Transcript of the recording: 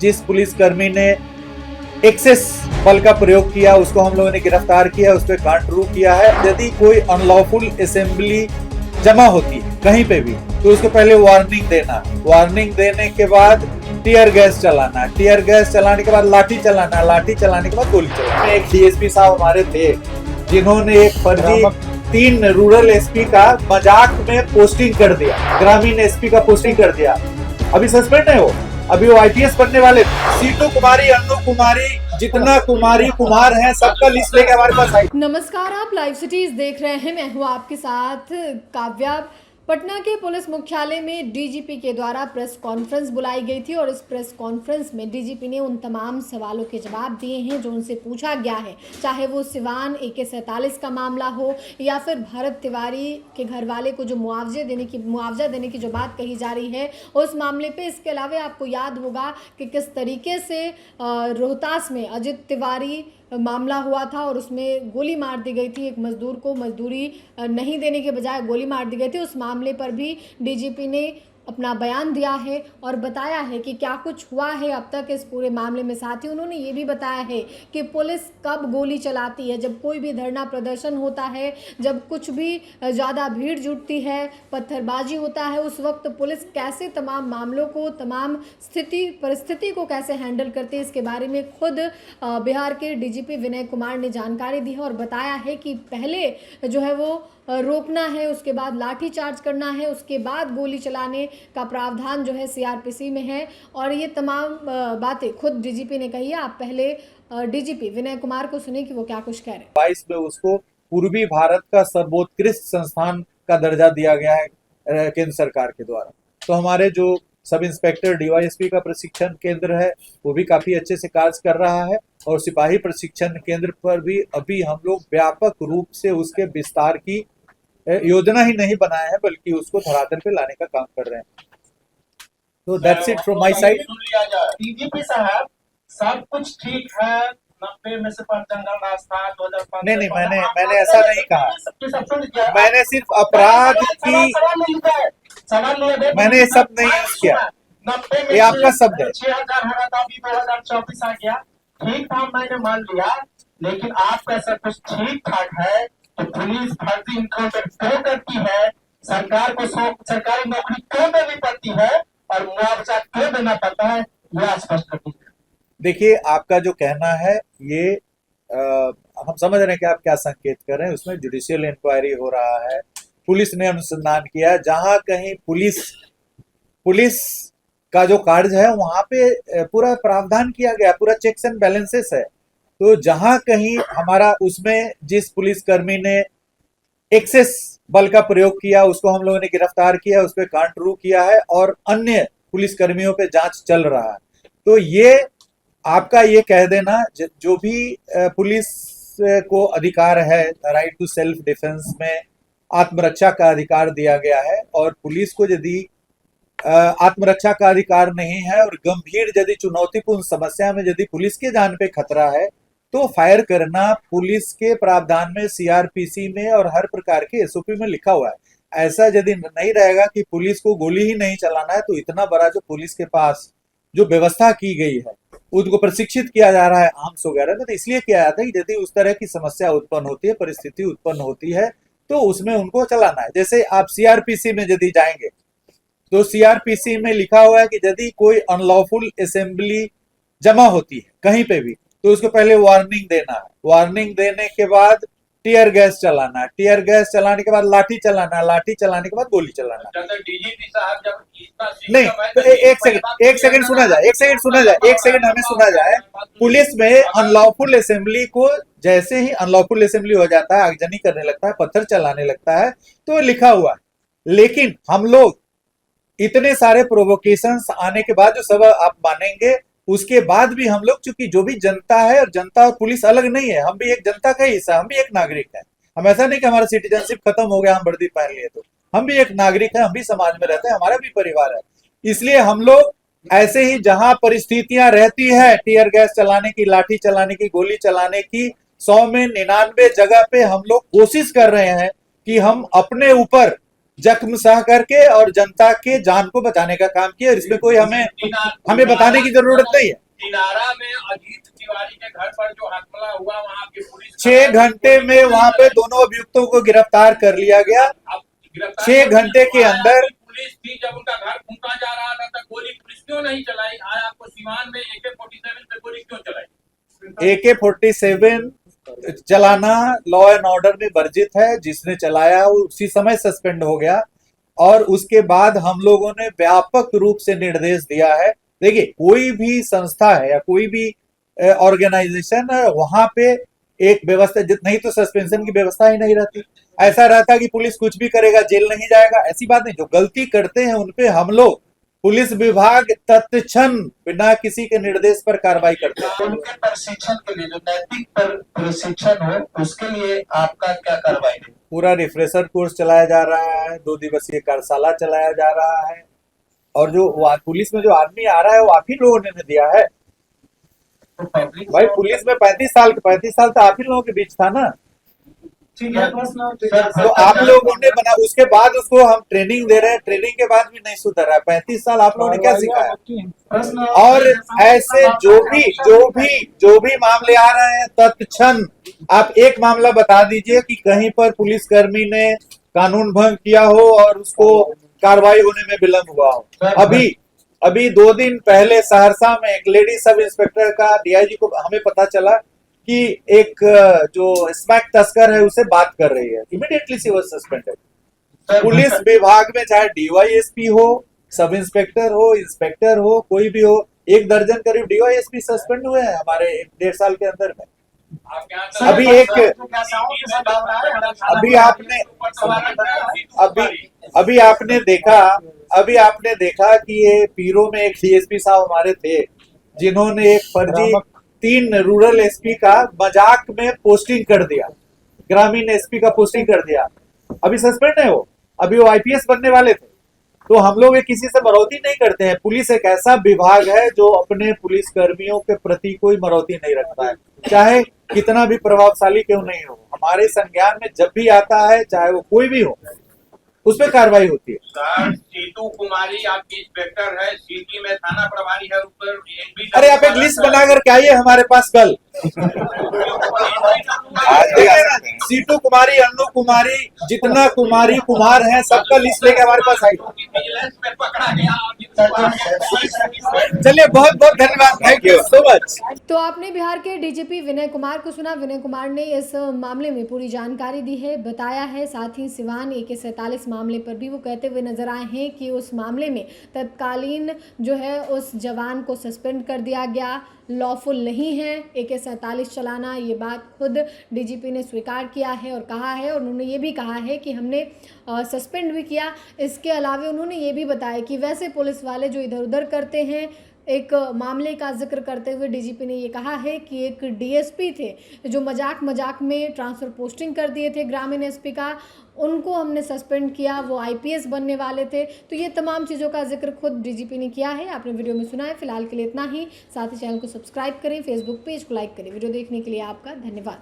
जिस पुलिसकर्मी ने एक्सेस बल का प्रयोग किया उसको हम लोगों ने गिरफ्तार किया, उस पर कांटरू किया है। यदि कोई अनलॉफुल असेंबली जमा होती है कहीं पे भी तो उसको पहले वार्निंग देना, वार्निंग देने के बाद टीयर गैस चलाना, टीयर गैस चलाने के बाद लाठी चलाना, लाठी चलाने के बाद गोली चलाना। एक डीएसपी साहब हमारे थे जिन्होंने एक फर्जी 3 रूरल एसपी का मजाक में पोस्टिंग कर दिया, ग्रामीण एसपी का पोस्टिंग कर दिया। अभी सस्पेंड है वो, अभी वो आईपीएस बनने वाले। सीटू कुमारी, अन्नू कुमारी, जितना कुमारी कुमार है सबका लिस्ट लेके हमारे पास आई। नमस्कार, आप लाइव सिटीज देख रहे हैं। मैं हूँ आपके साथ काव्या। पटना के पुलिस मुख्यालय में डीजीपी के द्वारा प्रेस कॉन्फ्रेंस बुलाई गई थी और इस प्रेस कॉन्फ्रेंस में डीजीपी ने उन तमाम सवालों के जवाब दिए हैं जो उनसे पूछा गया है, चाहे वो सिवान AK-47 का मामला हो या फिर भरत तिवारी के घर वाले को जो मुआवजा देने की जो बात कही जा रही है उस मामले पे। इसके अलावा आपको याद होगा कि किस तरीके से रोहतास में अजित तिवारी मामला हुआ था और उसमें गोली मार दी गई थी। एक मजदूर को मजदूरी नहीं देने के बजाय गोली मार दी गई थी। उस मामले पर भी डीजीपी ने अपना बयान दिया है और बताया है कि क्या कुछ हुआ है अब तक इस पूरे मामले में। साथ ही उन्होंने ये भी बताया है कि पुलिस कब गोली चलाती है, जब कोई भी धरना प्रदर्शन होता है, जब कुछ भी ज़्यादा भीड़ जुटती है, पत्थरबाजी होता है, उस वक्त पुलिस कैसे तमाम मामलों को, तमाम परिस्थिति को कैसे हैंडल करती है। इसके बारे में खुद बिहार के डीजीपी विनय कुमार ने जानकारी दी है और बताया है कि पहले जो है वो रोकना है, उसके बाद लाठी चार्ज करना है, उसके बाद गोली चलाने का प्रावधान जो है सीआरपीसी में है। और ये तमाम बातें खुद डीजीपी ने कही है। आप पहले डीजीपी विनय कुमार को सुने कि वो क्या कुछ कह रहे हैं। 22 में उसको पूर्वी भारत का सर्वोत्कृष्ट संस्थान का दर्जा दिया गया है केंद्र सरकार के द्वारा। तो हमारे जो सब इंस्पेक्टर डीवाईएसपी का प्रशिक्षण केंद्र है वो भी काफी अच्छे से कार्य कर रहा है और सिपाही प्रशिक्षण केंद्र पर भी अभी हम लोग व्यापक रूप से उसके विस्तार की योजना ही नहीं बनाया है बल्कि उसको धरातल पे लाने का काम कर रहे हैं। तो that's it from my side. DGP साहब, सब कुछ ठीक है, 90 में से जंगल रास्ता 2005। नहीं, मैंने ऐसा नहीं कहा। मैंने सिर्फ अपराध की मैंने शब्द नहीं यूज किया, ये आपका शब्द है। 6000 हो रहा था, अभी 2024 आ गया। ठीक था, मैंने मान लिया, लेकिन आपका सब कुछ ठीक ठाक है तो पुलिस फर्जी इनकाउंटर क्यों करती है, सरकार को सरकारी नौकरी क्यों देनी पड़ती है और मुआवजा क्यों देना पड़ता है, यह स्पष्ट कर दीजिए। देखिए, आपका जो कहना है ये हम समझ रहे हैं कि आप क्या संकेत कर रहे हैं। उसमें जुडिशियल इंक्वायरी हो रहा है, पुलिस ने अनुसंधान किया, जहां कहीं पुलिस का जो कार्य है वहां पे पूरा प्रावधान किया गया, पूरा चेक्स एंड बैलेंसेस है। तो जहां कहीं हमारा उसमें जिस पुलिसकर्मी ने एक्सेस बल का प्रयोग किया उसको हम लोगों ने गिरफ्तार किया, उस पर कांटरू किया है और अन्य पुलिसकर्मियों पे जांच चल रहा है। तो ये आपका ये कह देना, जो भी पुलिस को अधिकार है राइट टू सेल्फ डिफेंस में आत्मरक्षा का अधिकार दिया गया है और पुलिस को यदि आत्मरक्षा का अधिकार नहीं है और गंभीर यदि चुनौतीपूर्ण समस्या में यदि पुलिस के जान पे खतरा है तो फायर करना पुलिस के प्रावधान में, सीआरपीसी में और हर प्रकार के एसओपी में लिखा हुआ है। ऐसा यदि नहीं रहेगा कि पुलिस को गोली ही नहीं चलाना है तो इतना बड़ा जो पुलिस के पास जो व्यवस्था की गई है उनको प्रशिक्षित किया जा रहा है आर्म्स वगैरह में, तो इसलिए किया जाता है कि यदि उस तरह की समस्या उत्पन्न होती है, परिस्थिति उत्पन्न होती है तो उसमें उनको चलाना है। जैसे आप सीआरपीसी में यदि जाएंगे तो सीआरपीसी में लिखा हुआ है कि यदि कोई अनलॉफुल असेंबली जमा होती है कहीं पे भी तो उसको पहले वार्निंग देना है, वार्निंग देने के बाद टीयर गैस चलाना, टीयर गैस चलाने के बाद लाठी चलाना, लाठी चलाने के बाद गोली चलाना। डीजीपी साहब जब नहीं तो एक सेकंड सुना जाए, एक सेकंड हमें सुना जाए। पुलिस में अनलॉफुल असेंबली को जैसे ही अनलॉफुल असेंबली हो जाता है, आगजनी करने लगता है, पत्थर चलाने लगता है तो लिखा हुआ है। लेकिन हम लोग इतने सारे प्रोवोकेशंस आने के बाद जो सब आप मानेंगे, उसके बाद भी हम लोग, चूंकि जो भी जनता है और जनता और पुलिस अलग नहीं है, हम भी एक जनता का हिस्सा, हम भी एक नागरिक है। हम ऐसा नहीं कि हमारा सिटीजनशिप खत्म हो गया, हम वर्दी पहन लिए, तो हम भी एक नागरिक है, हम भी समाज में रहते हैं, हमारा भी परिवार है। इसलिए हम लोग ऐसे ही जहां परिस्थितियां रहती है टीयर गैस चलाने की, लाठी चलाने की, गोली चलाने की, 100 में 99 जगह पे हम लोग कोशिश कर रहे हैं कि हम अपने ऊपर जख्म सह करके और जनता के जान को बचाने का काम किया। इसमें कोई हमें बताने की जरूरत नहीं है। दिनारा में अजीत तिवारी के घर पर जो हमला हुआ, वहाँ की पुलिस 6 घंटे में वहां पे दोनों अभियुक्तों को गिरफ्तार कर लिया गया। 6 घंटे के अंदर पुलिस थी, जब उनका घर फूंका जा रहा था तब गोली पुलिस क्यों नहीं चलाई? आज आपको सीवान में AK-47 पे गोली क्यों चलाई? AK-47 चलाना लॉ एंड ऑर्डर में वर्जित है। जिसने चलाया वो उसी समय सस्पेंड हो गया और उसके बाद हम लोगों ने व्यापक रूप से निर्देश दिया है। देखिए, कोई भी संस्था है या कोई भी ऑर्गेनाइजेशन है, वहां पे एक व्यवस्था, नहीं तो सस्पेंशन की व्यवस्था ही नहीं रहती। ऐसा रहता कि पुलिस कुछ भी करेगा, जेल नहीं जाएगा, ऐसी बात नहीं। जो गलती करते हैं उनपे हम लोग पुलिस विभाग तत्क्षण बिना किसी के निर्देश पर कार्रवाई करते हैं। उनके प्रशिक्षण के लिए, जो नैतिक प्रशिक्षण हो, उसके लिए आपका क्या कार्रवाई है? पूरा रिफ्रेशर कोर्स चलाया जा रहा है, 2 दिवसीय कार्यशाला चलाया जा रहा है और जो पुलिस में जो आदमी आ रहा है वो आप ही लोगों ने दिया है। भाई, पुलिस में 35 साल तो आप ही लोगों के बीच था ना। तो आप लोगों ने बना, उसके बाद उसको हम ट्रेनिंग दे रहे हैं, ट्रेनिंग के बाद भी नहीं सुधर रहा है। 35 साल आप लोगों ने क्या सिखाया? और ऐसे जो भी मामले आ रहे हैं, तत्क्षण आप एक मामला बता दीजिए कि कहीं पर पुलिसकर्मी ने कानून भंग किया हो और उसको कार्रवाई होने में विलंब हुआ हो। अभी 2 दिन पहले सहरसा में एक लेडी सब इंस्पेक्टर का DIG को हमें पता चला कि एक जो स्मैक तस्कर है उसे बात कर रही है। Immediately she was suspended. Police विभाग में चाहे DYSP हो, सब इंस्पेक्टर हो, इंस्पेक्टर हो, कोई भी हो, 1 दर्जन करीब DYSP सस्पेंड हुए हैं हमारे 1.5 साल के अंदर में। अभी आपने देखा कि ये पीरो में एक DSP साहब हमारे थे जिन्होंने एक फर्जी 3 रूरल SP का मजाक में पोस्टिंग कर दिया, ग्रामीण SP का पोस्टिंग कर दिया। अभी सस्पेंड है वो, अभी वो IPS बनने वाले थे। तो हम लोग किसी से मरौती नहीं करते हैं। पुलिस एक ऐसा विभाग है जो अपने पुलिस कर्मियों के प्रति कोई मरौती नहीं रखता है, चाहे कितना भी प्रभावशाली क्यों नहीं हो। हमारे संज्ञान में जब भी आता है, चाहे वो कोई भी हो, उस पर कार्रवाई होती है। सर, सीतू कुमारी आपकी इंस्पेक्टर है, सिटी में थाना प्रभारी है, ऊपर अरे आप एक लिस्ट बना करके आइए हमारे पास कल। सीतू कुमारी, अन्नू कुमारी, जितना कुमारी कुमार हैं, सबका लिस्ट लेके हमारे पास आइए। विजिलेंस में पकड़ा गया। चलिए, बहुत बहुत धन्यवाद, थैंक यू सो मच। तो आपने बिहार के DGP विनय कुमार को सुना। विनय कुमार ने इस मामले में पूरी जानकारी दी है, बताया है। साथ ही सिवान AK-47 मामले पर भी वो कहते हुए नजर आए हैं कि उस मामले में तत्कालीन जो है उस जवान को सस्पेंड कर दिया गया, लॉफुल नहीं है AK-47 चलाना। ये बात खुद DGP ने स्वीकार किया है और कहा है। और उन्होंने ये भी कहा है कि हमने सस्पेंड भी किया। इसके अलावा उन्होंने ये भी बताया कि वैसे पुलिस वाले जो इधर उधर करते हैं, एक मामले का जिक्र करते हुए DGP ने ये कहा है कि एक DSP थे जो मजाक में ट्रांसफ़र पोस्टिंग कर दिए थे ग्रामीण SP का, उनको हमने सस्पेंड किया, वो IPS बनने वाले थे। तो ये तमाम चीज़ों का जिक्र खुद DGP ने किया है। आपने वीडियो में सुना है। फिलहाल के लिए इतना ही। साथ ही चैनल को सब्सक्राइब करें, फेसबुक पेज को लाइक करें। वीडियो देखने के लिए आपका धन्यवाद।